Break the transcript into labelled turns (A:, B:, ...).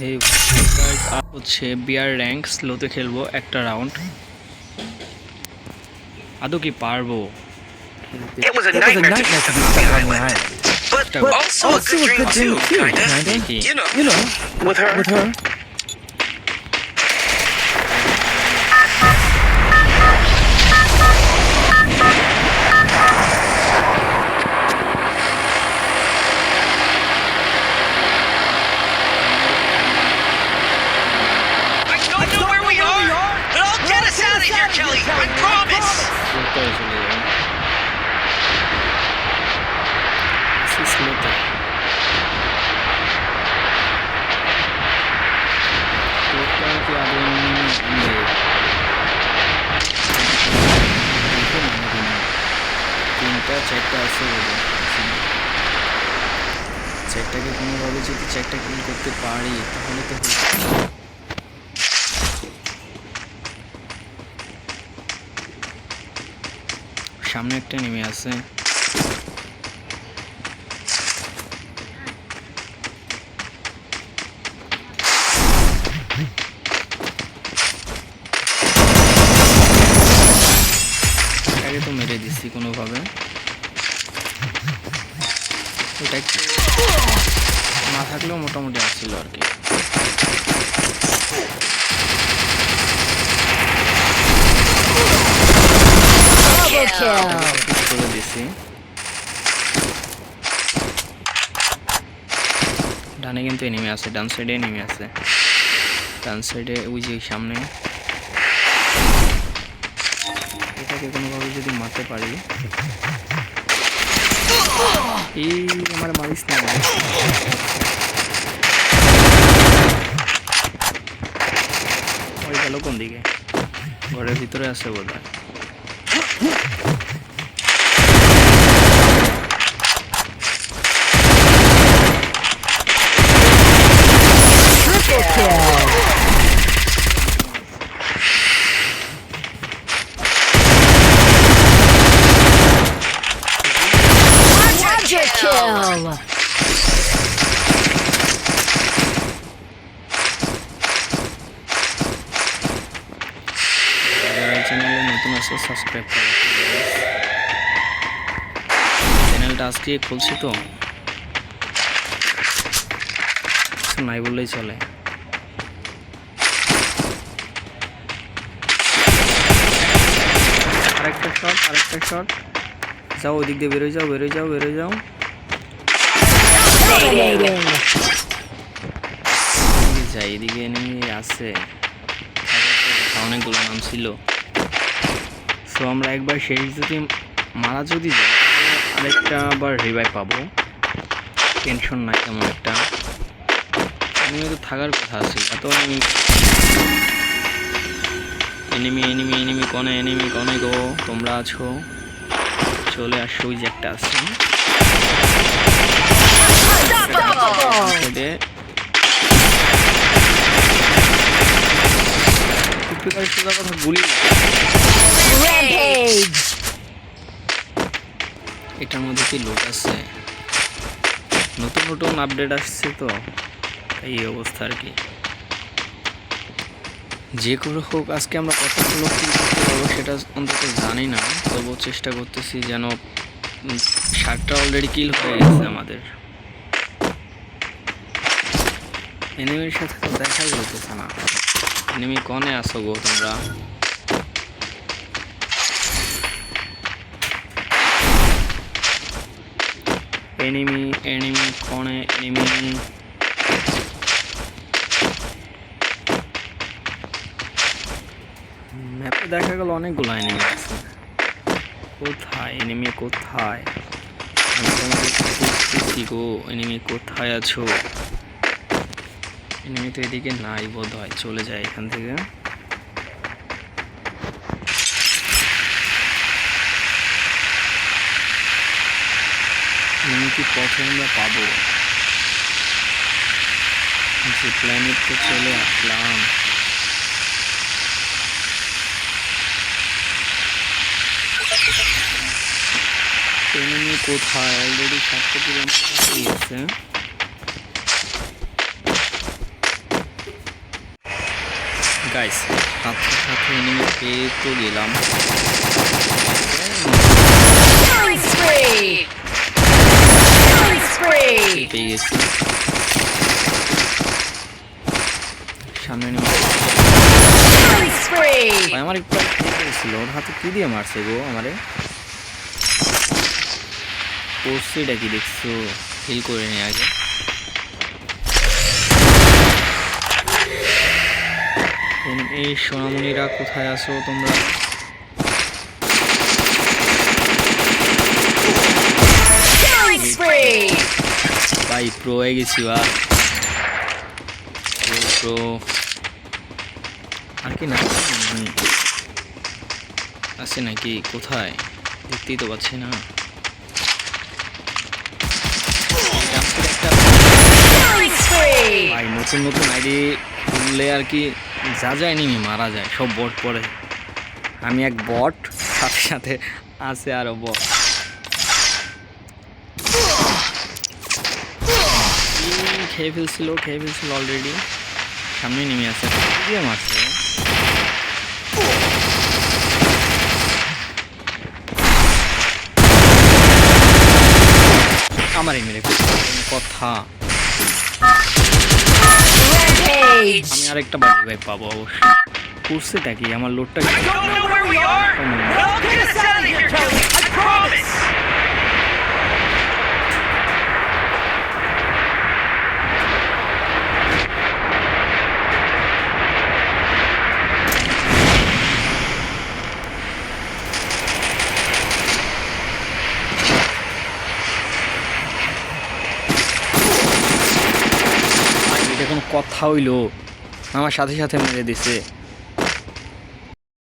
A: এই হচ্ছে বিয়ার র্যাঙ্ক স্লোতে খেলবো একটা রাউন্ড। আদৌ কি পারবো?
B: It was a nightmare to be stuck on the island. But also a good dream too, kinda.
A: দেখি
B: You know, with her. I don't know where we are, but I'll get us out of here, Kelly. I promise.
A: স্লোতে চলে যাই, স্লোতে স্লোটা কি আদৌ তিনটা চারটা আছে বোধহয়। চারটাকে কোনোভাবে যদি চারটা কিল করতে পারি তাহলে তো সামনে একটা নেমে আছে। এটাকে তো মেরে দিচ্ছি কোনোভাবে। এটা না থাকলেও মোটামুটি আসছিল আর কি। করে দিছি। ডানে কিন্তু এনিমি আছে, ডান সাইডে এনিমি আছে, ডান সাইডে ওই যে সামনে। এটাকে কোনোভাবে যদি মারতে পারি। এই আমার মারিস না, ওই গেল কোন দিকে? ঘরের ভিতরে আছে বোধহয়। চ্যানেলে নতুন আছে সাবস্ক্রাইব করো। চ্যানেলটা আজকে খুলছি তো, নাই বললেই চলে। আরেকটা শট, যাও ওইদিক দিয়ে বেরোয় যাও। যাই, এদিকে এনিমি আছে, অনেকগুলো নাম ছিল। সো আমরা একবার শেষ যদি মারা যদি যাই আরেকটা আবার রিভাইভ পাবো, টেনশন নাই তেমন একটা। এনিমি তো থাকার কথা আছে, এত এনিমি কনে গো, তোমরা আছো, চলে আসো। ওই যে একটা আছে কথা বলি। এটার মধ্যে কি লোক আছে, নতুন আপডেট আসছে তো, এই অবস্থা আর কি। যে করে হোক আজকে আমরা কতগুলো কি করতে পারবো সেটা অন্তত জানি না, তবুও চেষ্টা করতেছি যেন। 7টা অলরেডি কিল হয়ে গেছে আমাদের। এনিমির সাথে তো দেখাই হইতেছে না। এনিমি কনে আসো গো তোমরা? এনিমি কনে? ম্যাপে দেখা গেল অনেকগুলো এনিমি আছে। কোথায় এনিমি, কোথায়? আমি তোমাদের খুঁজতেছি গো, এনিমি কোথায় আছো? এনিমি তো এদিকে নাই বোধহয়, চলে যায় এখান থেকে। এনিমি কি পথে আমরা পাবো? যে প্ল্যানেট তো চলে আসলাম। এনিমি কোথায়? অলরেডি 7টা কিলো আছে। গাইস সাথে সাথে এনিমি পেয়ে তো গেলাম।
C: Killing spree! Killing spree!
A: পেয়ে গেছি সামনে এনিমি।
C: Killing spree!
A: ভাই আমার একটু ছিল ওর হাতে কি দিয়ে মারছে গো আমারে? পোস্টটা কি দেখছো? হিল করে নি আগে। এই সোনামণিরা কোথায় আছো তোমরা?
C: Killing spree!
A: ভাই প্রো হয়ে গেছি বা প্রো আর কি না আছে নাকি? কোথায় দেখতেই তো পাচ্ছি না।
C: Killing spree!
A: ভাই নতুন নতুন আইডি খুললে আর কি যা যায় এনিমি মারা যায়, সব বট পড়ে। আমি এক বট, সাথে সাথে আছে আরো বট। খেয়ে ফেলছিল অলরেডি। সামনে নেমে আছে, দিয়ে মারছে। আমারই মেরে কথা।
C: Rampage!
A: আমি আরেকটা বাড়ি ভাই পাবো অবশ্যই। করছেটা কি আমার লোডটা কি?
D: Don't know where we are? Well, get us out of here, Kelly! I promise!
A: এটা কোনো কথা হইলো? আমার সাথে সাথে মেরে দিছে।